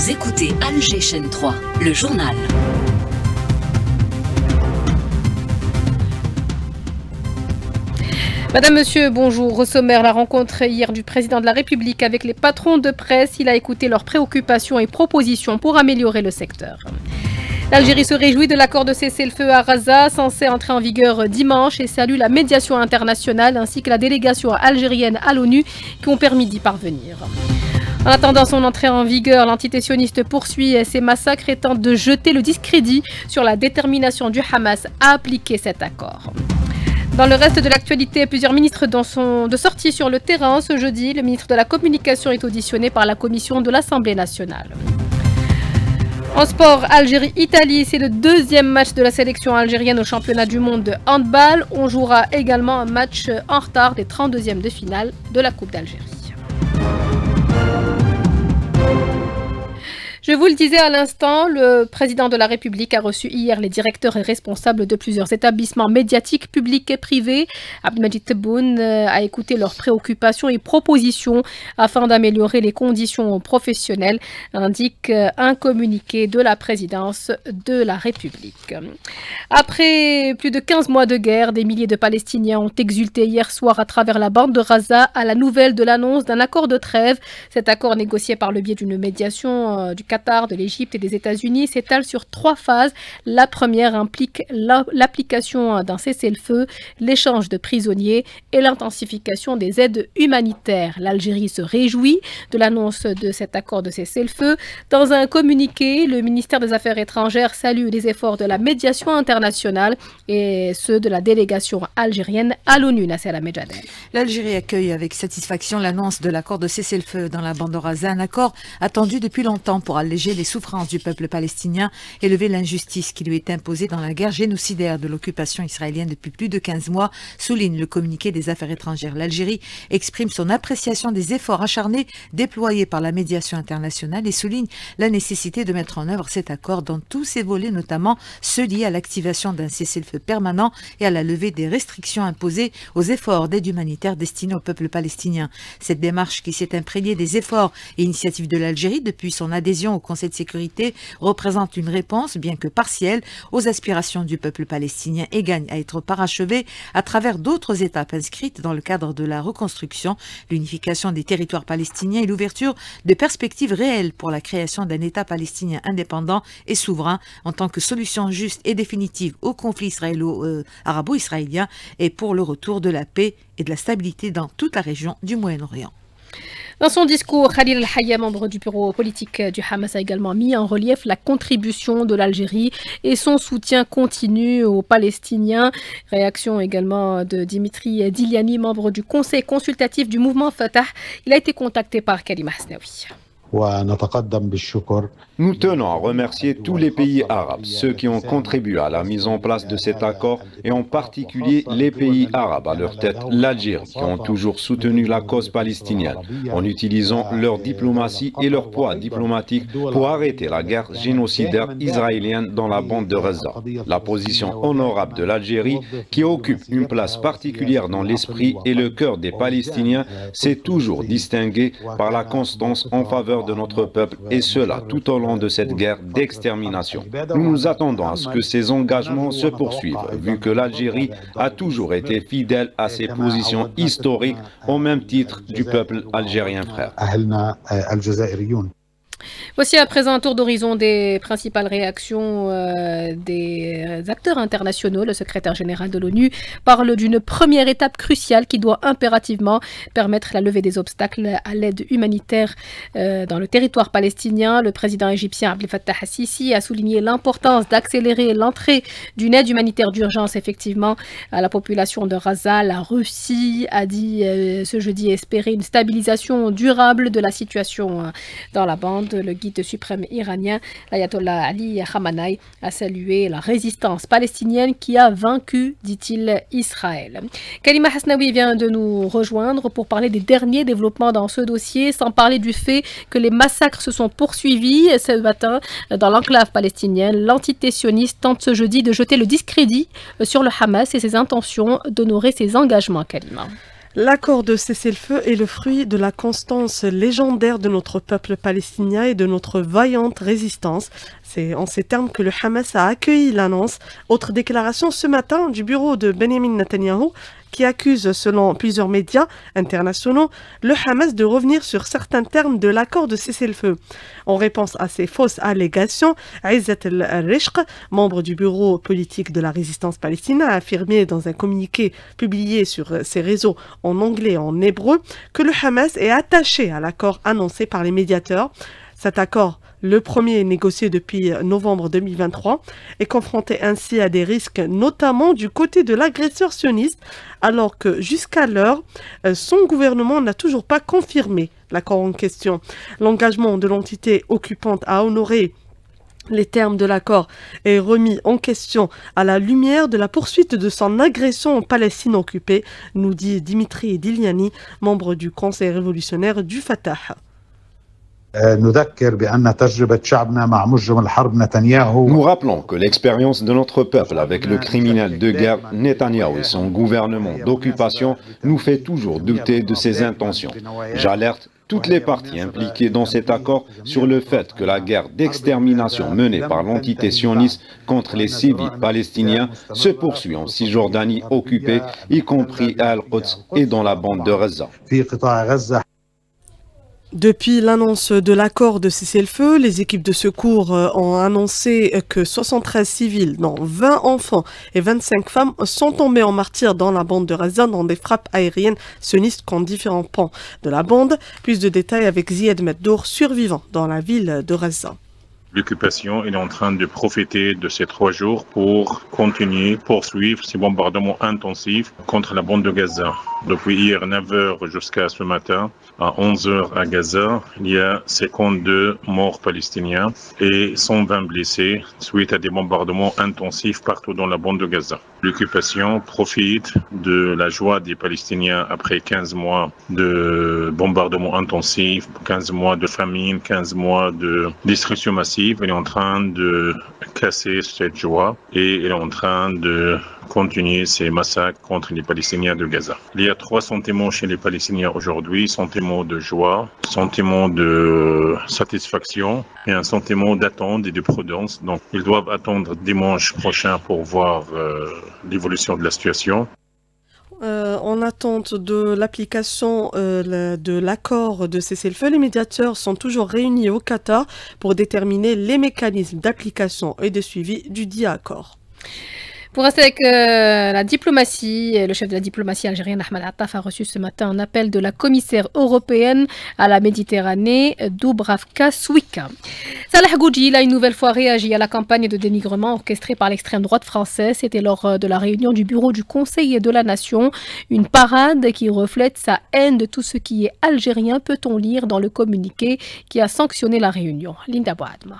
Vous écoutez Alger Chaîne 3, le journal. Madame, Monsieur, bonjour. Au sommaire, la rencontre hier du président de la République avec les patrons de presse. Il a écouté leurs préoccupations et propositions pour améliorer le secteur. L'Algérie se réjouit de l'accord de cessez-le-feu à Gaza, censé entrer en vigueur dimanche, et salue la médiation internationale ainsi que la délégation algérienne à l'ONU qui ont permis d'y parvenir. En attendant son entrée en vigueur, l'entité sioniste poursuit ses massacres et tente de jeter le discrédit sur la détermination du Hamas à appliquer cet accord. Dans le reste de l'actualité, plusieurs ministres sont de sortie sur le terrain ce jeudi. Le ministre de la Communication est auditionné par la commission de l'Assemblée nationale. En sport, Algérie-Italie, c'est le deuxième match de la sélection algérienne au championnat du monde de handball. On jouera également un match en retard des 32e de finale de la Coupe d'Algérie. Je vous le disais à l'instant, le président de la République a reçu hier les directeurs et responsables de plusieurs établissements médiatiques publics et privés. Abdelmajid Tebboune a écouté leurs préoccupations et propositions afin d'améliorer les conditions professionnelles, indique un communiqué de la présidence de la République. Après plus de 15 mois de guerre, des milliers de Palestiniens ont exulté hier soir à travers la bande de Gaza à la nouvelle de l'annonce d'un accord de trêve. Cet accord négocié par le biais d'une médiation du Qatar, de l'Égypte et des États-Unis s'étale sur 3 phases. La première implique l'application d'un cessez-le-feu, l'échange de prisonniers et l'intensification des aides humanitaires. L'Algérie se réjouit de l'annonce de cet accord de cessez-le-feu. Dans un communiqué, le ministère des Affaires étrangères salue les efforts de la médiation internationale et ceux de la délégation algérienne à l'ONU. Nasser Medjadel. L'Algérie accueille avec satisfaction l'annonce de l'accord de cessez-le-feu dans la bande de Gaza, un accord attendu depuis longtemps pour alléger les souffrances du peuple palestinien et lever l'injustice qui lui est imposée dans la guerre génocidaire de l'occupation israélienne depuis plus de 15 mois, souligne le communiqué des Affaires étrangères. L'Algérie exprime son appréciation des efforts acharnés déployés par la médiation internationale et souligne la nécessité de mettre en œuvre cet accord dans tous ses volets, notamment ceux liés à l'activation d'un cessez-le-feu permanent et à la levée des restrictions imposées aux efforts d'aide humanitaire destinés au peuple palestinien. Cette démarche qui s'est imprégnée des efforts et initiatives de l'Algérie depuis son adhésion au Conseil de sécurité représente une réponse, bien que partielle, aux aspirations du peuple palestinien et gagne à être parachevée à travers d'autres étapes inscrites dans le cadre de la reconstruction, l'unification des territoires palestiniens et l'ouverture de perspectives réelles pour la création d'un État palestinien indépendant et souverain en tant que solution juste et définitive au conflit arabo-israélien et pour le retour de la paix et de la stabilité dans toute la région du Moyen-Orient. Dans son discours, Khalil El-Hayya, membre du bureau politique du Hamas, a également mis en relief la contribution de l'Algérie et son soutien continu aux Palestiniens. Réaction également de Dimitri Diliani, membre du conseil consultatif du mouvement Fatah. Il a été contacté par Kalima Hasnaoui. Nous tenons à remercier tous les pays arabes, ceux qui ont contribué à la mise en place de cet accord, et en particulier les pays arabes, à leur tête l'Algérie, qui ont toujours soutenu la cause palestinienne, en utilisant leur diplomatie et leur poids diplomatique pour arrêter la guerre génocidaire israélienne dans la bande de Gaza. La position honorable de l'Algérie, qui occupe une place particulière dans l'esprit et le cœur des Palestiniens, s'est toujours distinguée par la constance en faveur de notre peuple, et cela tout au long de cette guerre d'extermination. Nous nous attendons à ce que ces engagements se poursuivent, vu que l'Algérie a toujours été fidèle à ses positions historiques au même titre du peuple algérien frère. Voici à présent un tour d'horizon des principales réactions des acteurs internationaux. Le secrétaire général de l'ONU parle d'une première étape cruciale qui doit impérativement permettre la levée des obstacles à l'aide humanitaire dans le territoire palestinien. Le président égyptien Abdel Fattah al-Sisi a souligné l'importance d'accélérer l'entrée d'une aide humanitaire d'urgence effectivement à la population de Gaza. La Russie a dit ce jeudi espérer une stabilisation durable de la situation dans la bande. Le guide suprême iranien, l'ayatollah Ali Khamenei, a salué la résistance palestinienne qui a vaincu, dit-il, Israël. Kalima Hasnaoui vient de nous rejoindre pour parler des derniers développements dans ce dossier, sans parler du fait que les massacres se sont poursuivis ce matin dans l'enclave palestinienne. L'entité sioniste tente ce jeudi de jeter le discrédit sur le Hamas et ses intentions d'honorer ses engagements, Kalima. L'accord de cessez-le-feu est le fruit de la constance légendaire de notre peuple palestinien et de notre vaillante résistance. C'est en ces termes que le Hamas a accueilli l'annonce. Autre déclaration ce matin du bureau de Benjamin Netanyahu, qui accuse, selon plusieurs médias internationaux, le Hamas de revenir sur certains termes de l'accord de cessez-le-feu. En réponse à ces fausses allégations, Izzat al-Rishq, membre du bureau politique de la résistance palestinienne, a affirmé dans un communiqué publié sur ses réseaux en anglais et en hébreu que le Hamas est attaché à l'accord annoncé par les médiateurs. Cet accord, le premier négocié depuis novembre 2023, est confronté ainsi à des risques, notamment du côté de l'agresseur sioniste, alors que jusqu'à l'heure, son gouvernement n'a toujours pas confirmé l'accord en question. L'engagement de l'entité occupante à honorer les termes de l'accord est remis en question à la lumière de la poursuite de son agression en Palestine occupée, nous dit Dimitri Diliani, membre du Conseil révolutionnaire du Fatah. Nous rappelons que l'expérience de notre peuple avec le criminel de guerre Netanyahou et son gouvernement d'occupation nous fait toujours douter de ses intentions. J'alerte toutes les parties impliquées dans cet accord sur le fait que la guerre d'extermination menée par l'entité sioniste contre les civils palestiniens se poursuit en Cisjordanie occupée, y compris à Al-Quds et dans la bande de Gaza. Depuis l'annonce de l'accord de cessez-le-feu, les équipes de secours ont annoncé que 73 civils, dont 20 enfants et 25 femmes, sont tombés en martyrs dans la bande de Gaza dans des frappes aériennes sionistes contre différents pans de la bande. Plus de détails avec Ziad Meddour, survivant dans la ville de Gaza. L'occupation est en train de profiter de ces 3 jours pour continuer, poursuivre ces bombardements intensifs contre la bande de Gaza. Depuis hier 9h jusqu'à ce matin, à 11h à Gaza, il y a 52 morts palestiniens et 120 blessés suite à des bombardements intensifs partout dans la bande de Gaza. L'occupation profite de la joie des Palestiniens après 15 mois de bombardements intensifs, 15 mois de famine, 15 mois de destruction massive. Elle est en train de casser cette joie et elle est en train de continuer ces massacres contre les Palestiniens de Gaza. Il y a 3 sentiments chez les Palestiniens aujourd'hui, sentiment de joie, sentiment de satisfaction et un sentiment d'attente et de prudence. Donc ils doivent attendre dimanche prochain pour voir l'évolution de la situation. En attente de l'application de l'accord de cessez-le-feu, les médiateurs sont toujours réunis au Qatar pour déterminer les mécanismes d'application et de suivi du dit accord. Pour rester avec la diplomatie, le chef de la diplomatie algérienne, Ahmed Attaf, a reçu ce matin un appel de la commissaire européenne à la Méditerranée, Dubravka Šuica. Salah Goudjil a une nouvelle fois réagi à la campagne de dénigrement orchestrée par l'extrême droite française. C'était lors de la réunion du bureau du Conseil de la Nation. Une parade qui reflète sa haine de tout ce qui est algérien, peut-on lire dans le communiqué qui a sanctionné la réunion. Linda Boadma.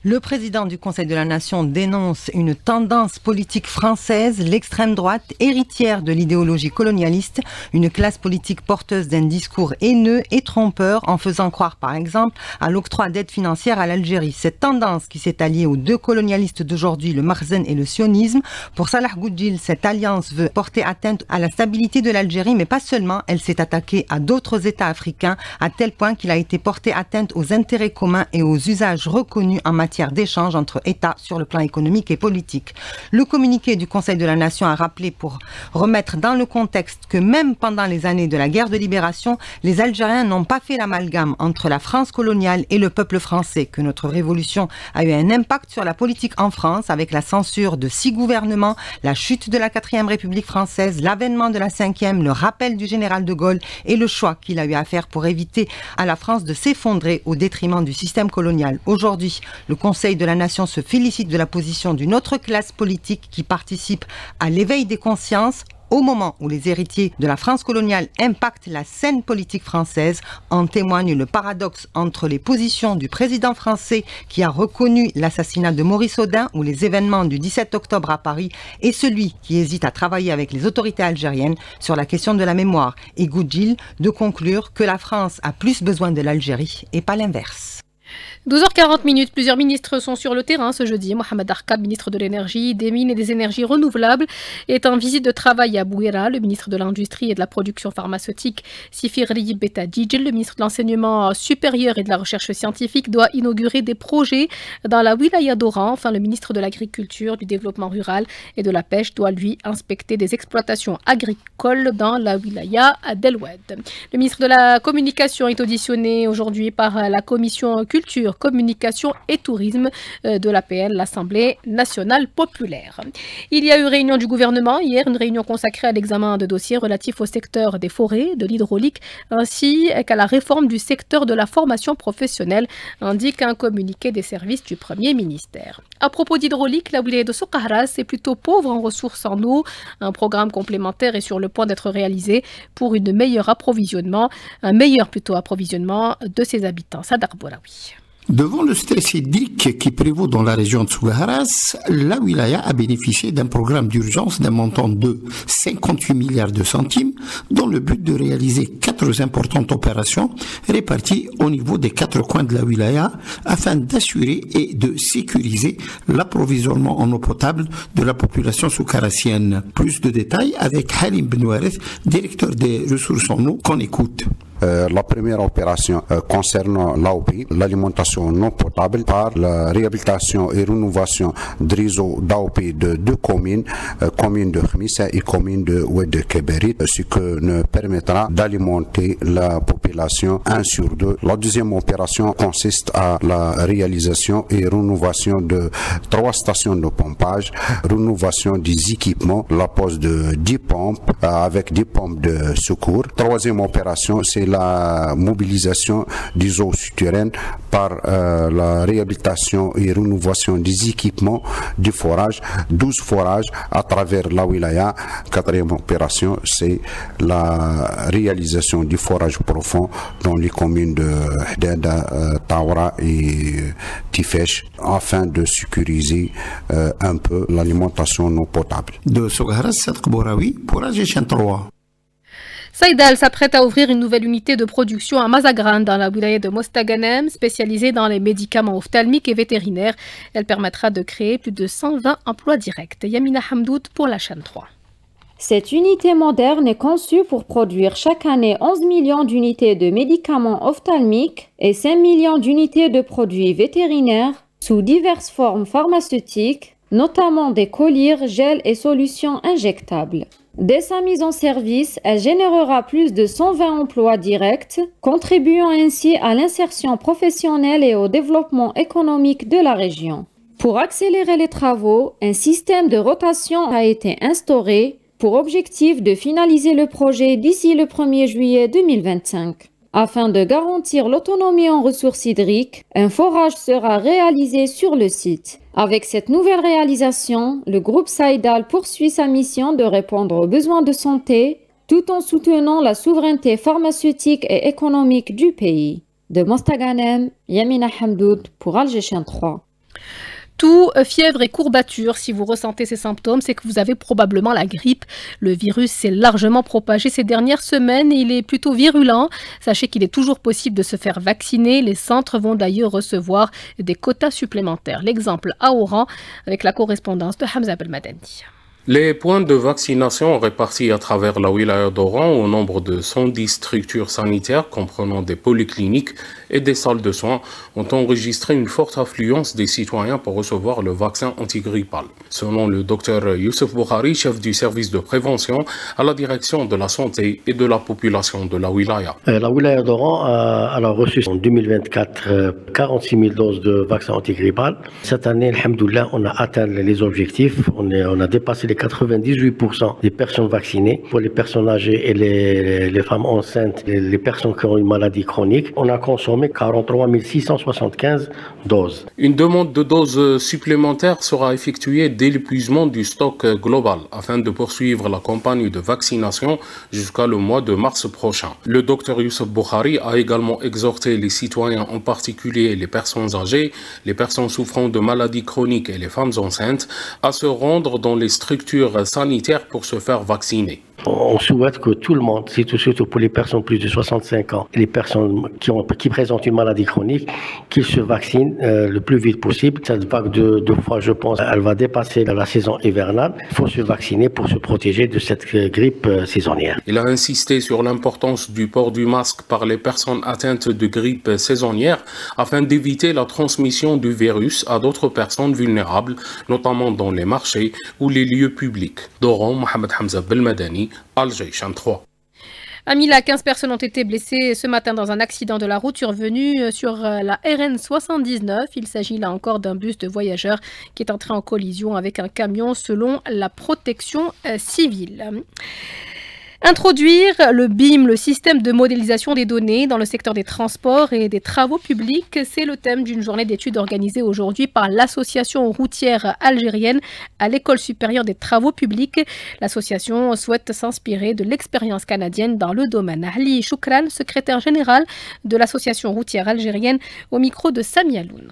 Le président du Conseil de la Nation dénonce une tendance politique française, l'extrême droite, héritière de l'idéologie colonialiste, une classe politique porteuse d'un discours haineux et trompeur en faisant croire par exemple à l'octroi d'aide financière à l'Algérie. Cette tendance qui s'est alliée aux 2 colonialistes d'aujourd'hui, le Makhzen et le sionisme. Pour Salah Goudjil, cette alliance veut porter atteinte à la stabilité de l'Algérie, mais pas seulement, elle s'est attaquée à d'autres États africains, à tel point qu'il a été porté atteinte aux intérêts communs et aux usages reconnus en matière d'échange entre États sur le plan économique et politique. Le communiqué du Conseil de la Nation a rappelé, pour remettre dans le contexte, que même pendant les années de la guerre de libération, les Algériens n'ont pas fait l'amalgame entre la France coloniale et le peuple français, que notre révolution a eu un impact sur la politique en France avec la censure de 6 gouvernements, la chute de la 4e République française, l'avènement de la 5e, le rappel du général de Gaulle et le choix qu'il a eu à faire pour éviter à la France de s'effondrer au détriment du système colonial. Aujourd'hui, le Conseil de la Nation se félicite de la position d'une autre classe politique qui participe à l'éveil des consciences au moment où les héritiers de la France coloniale impactent la scène politique française. En témoigne le paradoxe entre les positions du président français qui a reconnu l'assassinat de Maurice Audin ou les événements du 17 octobre à Paris et celui qui hésite à travailler avec les autorités algériennes sur la question de la mémoire. Et Goudjil de conclure que la France a plus besoin de l'Algérie et pas l'inverse. 12h40, plusieurs ministres sont sur le terrain ce jeudi. Mohamed Arkab, ministre de l'énergie, des mines et des énergies renouvelables, est en visite de travail à Bouira. Le ministre de l'industrie et de la production pharmaceutique, Sifiri Betadjidjel, le ministre de l'enseignement supérieur et de la recherche scientifique, doit inaugurer des projets dans la wilaya d'Oran. Enfin, le ministre de l'agriculture, du développement rural et de la pêche doit lui inspecter des exploitations agricoles dans la wilaya d'El Oued. Le ministre de la communication est auditionné aujourd'hui par la commission culture, communication et tourisme de l'APL, l'Assemblée nationale populaire. Il y a eu réunion du gouvernement hier, une réunion consacrée à l'examen de dossiers relatifs au secteur des forêts, de l'hydraulique, ainsi qu'à la réforme du secteur de la formation professionnelle, indique un communiqué des services du Premier ministère. À propos d'hydraulique, la wilaya de Soukahras est plutôt pauvre en ressources en eau. Un programme complémentaire est sur le point d'être réalisé pour un meilleur approvisionnement de ses habitants. Sadar Bouraoui. Devant le stress hydrique qui prévaut dans la région de Soukahras, la wilaya a bénéficié d'un programme d'urgence d'un montant de 58 milliards de centimes dans le but de réaliser 4 importantes opérations réparties au niveau des 4 coins de la wilaya afin d'assurer et de sécuriser l'approvisionnement en eau potable de la population soukahrassienne. Plus de détails avec Halim Benouareth, directeur des ressources en eau, qu'on écoute. La première opération concerne l'AOP, l'alimentation non potable par la réhabilitation et rénovation de réseaux d'AOP de 2 communes, commune de Khmissa et commune de Oued de Kéberit, ce qui nous permettra d'alimenter la population 1 sur 2. La deuxième opération consiste à la réalisation et rénovation de 3 stations de pompage, rénovation des équipements, la pose de 10 pompes avec 10 pompes de secours. Troisième opération, c'est la mobilisation des eaux souterraines par la réhabilitation et rénovation des équipements du forage, 12 forages à travers la wilaya. Quatrième opération, c'est la réalisation du forage profond dans les communes de Hdada, Taoura et Tifesh afin de sécuriser un peu l'alimentation non potable. De Soukahras, Sadr Bouraoui pour AGCN 3. Saïdal s'apprête à ouvrir une nouvelle unité de production à Mazagran dans la wilaya de Mostaganem, spécialisée dans les médicaments ophtalmiques et vétérinaires. Elle permettra de créer plus de 120 emplois directs. Yamina Hamdoud pour la chaîne 3. Cette unité moderne est conçue pour produire chaque année 11 millions d'unités de médicaments ophtalmiques et 5 millions d'unités de produits vétérinaires sous diverses formes pharmaceutiques, notamment des collyres, gels et solutions injectables. Dès sa mise en service, elle générera plus de 120 emplois directs, contribuant ainsi à l'insertion professionnelle et au développement économique de la région. Pour accélérer les travaux, un système de rotation a été instauré pour objectif de finaliser le projet d'ici le 1er juillet 2025. Afin de garantir l'autonomie en ressources hydriques, un forage sera réalisé sur le site. Avec cette nouvelle réalisation, le groupe Saïdal poursuit sa mission de répondre aux besoins de santé tout en soutenant la souveraineté pharmaceutique et économique du pays. De Mostaganem, Yamina Hamdoud pour AGCN 3. Toux, fièvre et courbatures, si vous ressentez ces symptômes, c'est que vous avez probablement la grippe. Le virus s'est largement propagé ces dernières semaines et il est plutôt virulent. Sachez qu'il est toujours possible de se faire vacciner. Les centres vont d'ailleurs recevoir des quotas supplémentaires. L'exemple à Oran avec la correspondance de Hamza Belmadani. Les points de vaccination répartis à travers la wilaya d'Oran au nombre de 110 structures sanitaires comprenant des polycliniques et des salles de soins ont enregistré une forte affluence des citoyens pour recevoir le vaccin antigrippal. Selon le docteur Youssef Boukhari, chef du service de prévention à la direction de la santé et de la population de la wilaya. La wilaya d'Oran a reçu en 2024 46 000 doses de vaccin antigrippal. Cette année, alhamdoulilah, on a atteint les objectifs. On a dépassé les 98% des personnes vaccinées. Pour les personnes âgées et les femmes enceintes, les personnes qui ont une maladie chronique, on a consommé 43 675 doses. Une demande de doses supplémentaires sera effectuée dès l'épuisement du stock global afin de poursuivre la campagne de vaccination jusqu'à le mois de mars prochain. Le docteur Youssef Boukhari a également exhorté les citoyens, en particulier les personnes âgées, les personnes souffrant de maladies chroniques et les femmes enceintes, à se rendre dans les structures sanitaires pour se faire vacciner. On souhaite que tout le monde, surtout pour les personnes plus de 65 ans, et les personnes qui présentent une maladie chronique, qu'ils se vaccinent le plus vite possible. Cette vague de froid, je pense, elle va dépasser la saison hivernale. Il faut se vacciner pour se protéger de cette grippe saisonnière. Il a insisté sur l'importance du port du masque par les personnes atteintes de grippe saisonnière afin d'éviter la transmission du virus à d'autres personnes vulnérables, notamment dans les marchés ou les lieux publics. Doron, Mohamed Hamza Belmadani, Alger, Cham 3. À Mila, 15 personnes ont été blessées ce matin dans un accident de la route survenu sur la RN 79. Il s'agit là encore d'un bus de voyageurs qui est entré en collision avec un camion selon la protection civile. Introduire le BIM, le système de modélisation des données dans le secteur des transports et des travaux publics, c'est le thème d'une journée d'études organisée aujourd'hui par l'Association routière algérienne à l'École supérieure des travaux publics. L'association souhaite s'inspirer de l'expérience canadienne dans le domaine. Ali Choukran, secrétaire général de l'Association routière algérienne, au micro de Sami Aloun.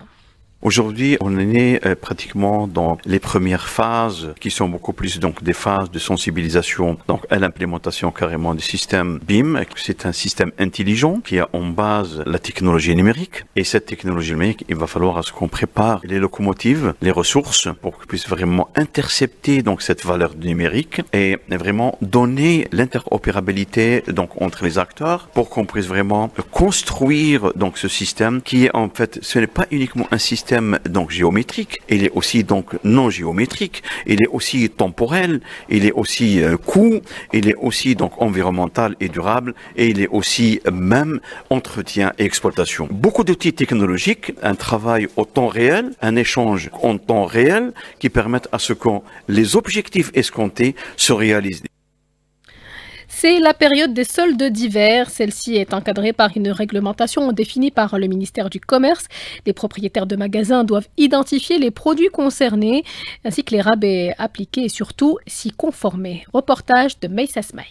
Aujourd'hui, on est pratiquement dans les premières phases qui sont beaucoup plus donc des phases de sensibilisation donc à l'implémentation carrément du système BIM. C'est un système intelligent qui a en base la technologie numérique et cette technologie numérique, il va falloir à ce qu'on prépare les locomotives, les ressources pour qu'on puisse vraiment intercepter donc cette valeur numérique et vraiment donner l'interopérabilité donc entre les acteurs pour qu'on puisse vraiment construire donc ce système qui est en fait, ce n'est pas uniquement un système donc géométrique, il est aussi donc non géométrique, il est aussi temporel, il est aussi coût, il est aussi donc environnemental et durable et il est aussi même entretien et exploitation. Beaucoup d'outils technologiques, un travail au temps réel, un échange en temps réel qui permettent à ce que les objectifs escomptés se réalisent. C'est la période des soldes d'hiver. Celle-ci est encadrée par une réglementation définie par le ministère du Commerce. Les propriétaires de magasins doivent identifier les produits concernés ainsi que les rabais appliqués et surtout s'y conformer. Reportage de Meissa Smail.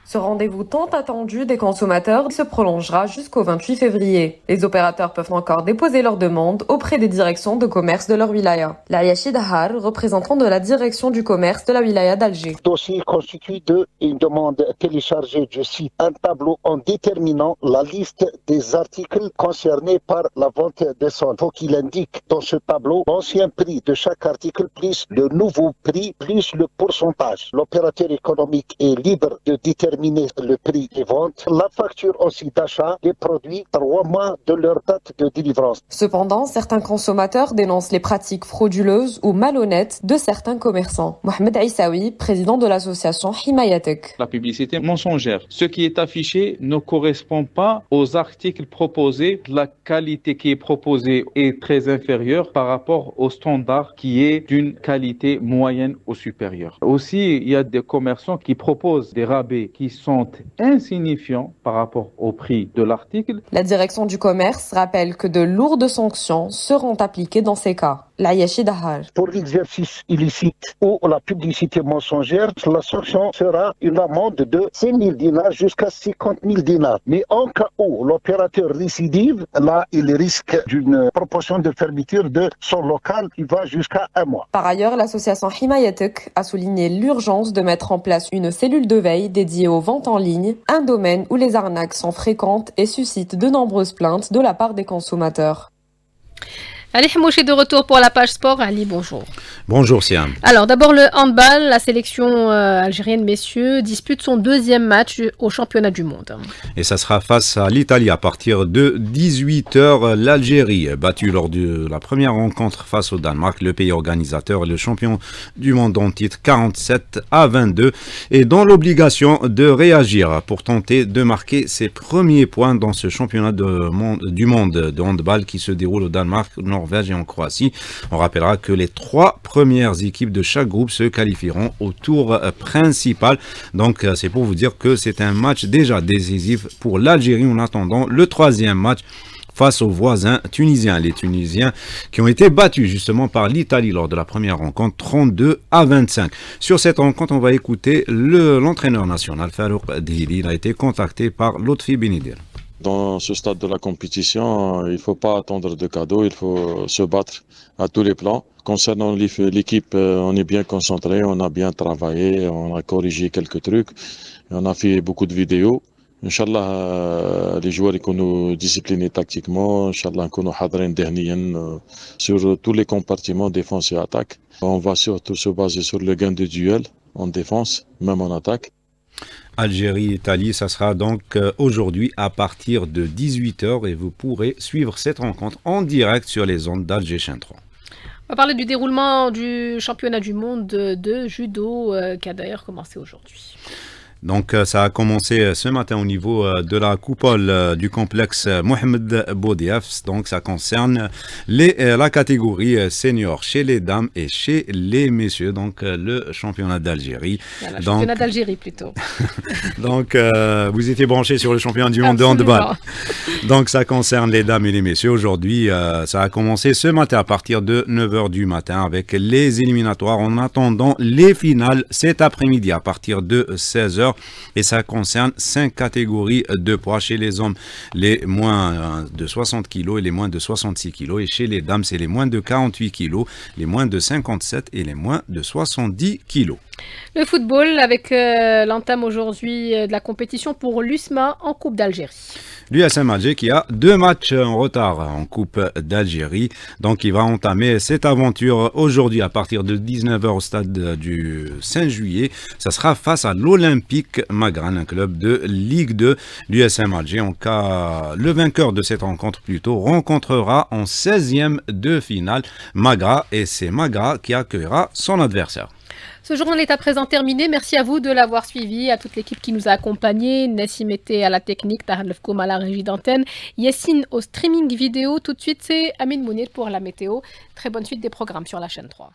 Ce rendez-vous tant attendu des consommateurs se prolongera jusqu'au 28 février. Les opérateurs peuvent encore déposer leurs demandes auprès des directions de commerce de leur wilaya. Layachi Dahar, représentant de la direction du commerce de la wilaya d'Alger. Le dossier constitue une demande téléchargée du site, un tableau en déterminant la liste des articles concernés par la vente des soldes. Il faut qu'il indique dans ce tableau l'ancien prix de chaque article plus le nouveau prix plus le pourcentage. L'opérateur économique est libre de déterminer le prix des ventes, la facture aussi d'achat des produits 3 mois de leur date de délivrance. Cependant, certains consommateurs dénoncent les pratiques frauduleuses ou malhonnêtes de certains commerçants. Mohamed Aïssaoui, président de l'association Himayatek. La publicité mensongère. Ce qui est affiché ne correspond pas aux articles proposés. La qualité qui est proposée est très inférieure par rapport au standard qui est d'une qualité moyenne ou supérieure. Aussi, il y a des commerçants qui proposent des rabais qui sont insignifiants par rapport au prix de l'article. La direction du commerce rappelle que de lourdes sanctions seront appliquées dans ces cas. Layachi Dahar. Pour l'exercice illicite ou la publicité mensongère, la sanction sera une amende de 5 000 dinars jusqu'à 50 000 dinars. Mais en cas où l'opérateur récidive, là, il risque d'une proportion de fermeture de son local qui va jusqu'à 1 mois. Par ailleurs, l'association Himayatek a souligné l'urgence de mettre en place une cellule de veille dédiée aux ventes en ligne, un domaine où les arnaques sont fréquentes et suscitent de nombreuses plaintes de la part des consommateurs. Ali Hamouchi de retour pour la page sport. Ali, bonjour. Bonjour Siam. Alors d'abord le handball, la sélection algérienne messieurs dispute son deuxième match au championnat du monde. Et ça sera face à l'Italie à partir de 18h. L'Algérie, battue lors de la première rencontre face au Danemark, le pays organisateur et le champion du monde en titre 47-22, est dans l'obligation de réagir pour tenter de marquer ses premiers points dans ce championnat du monde de handball qui se déroule au Danemark, Norvège et en Croatie. On rappellera que les 3 premières équipes de chaque groupe se qualifieront au tour principal. Donc c'est pour vous dire que c'est un match déjà décisif pour l'Algérie en attendant le 3e match face aux voisins tunisiens. Les Tunisiens qui ont été battus justement par l'Italie lors de la première rencontre 32-25. Sur cette rencontre, on va écouter l'entraîneur national Farouk Dihili. Il a été contacté par Lotfi Benidir. Dans ce stade de la compétition, il ne faut pas attendre de cadeaux, il faut se battre à tous les plans. Concernant l'équipe, on est bien concentré, on a bien travaillé, on a corrigé quelques trucs, on a fait beaucoup de vidéos. Inch'Allah, les joueurs ils nous disciplinés tactiquement, Inch'Allah, nous hadrin sur tous les compartiments défense et attaque. On va surtout se baser sur le gain de duel en défense, même en attaque. Algérie-Italie, ça sera donc aujourd'hui à partir de 18h et vous pourrez suivre cette rencontre en direct sur les ondes d'Alger Chaîne 3. On va parler du déroulement du championnat du monde de judo qui a d'ailleurs commencé aujourd'hui. Donc ça a commencé ce matin au niveau de la coupole du complexe Mohamed Boudiaf. Donc ça concerne la catégorie senior chez les dames et chez les messieurs. Donc le championnat d'Algérie. Voilà, le championnat d'Algérie plutôt. Donc vous étiez branchés sur le championnat du monde de handball. Donc ça concerne les dames et les messieurs. Aujourd'hui ça a commencé ce matin à partir de 9h du matin avec les éliminatoires en attendant les finales cet après-midi à partir de 16h. Et ça concerne 5 catégories de poids. Chez les hommes, les moins de 60 kg et les moins de 66 kg. Et chez les dames, c'est les moins de 48 kg, les moins de 57 et les moins de 70 kg. Le football avec l'entame aujourd'hui de la compétition pour l'USMA en Coupe d'Algérie. L'USM Alger qui a 2 matchs en retard en Coupe d'Algérie. Donc il va entamer cette aventure aujourd'hui à partir de 19h au stade du 5 juillet. Ça sera face à l'Olympique Maghrane, un club de Ligue 2. L'USM Alger, en cas le vainqueur de cette rencontre plutôt, rencontrera en 16e de finale Magra et c'est Magra qui accueillera son adversaire. Ce journal est à présent terminé. Merci à vous de l'avoir suivi, à toute l'équipe qui nous a accompagnés. Nessim était à la technique, Tahar Lefkoum à la régie d'antenne, Yassine au streaming vidéo. Tout de suite, c'est Amine Mounir pour la météo. Très bonne suite des programmes sur la chaîne 3.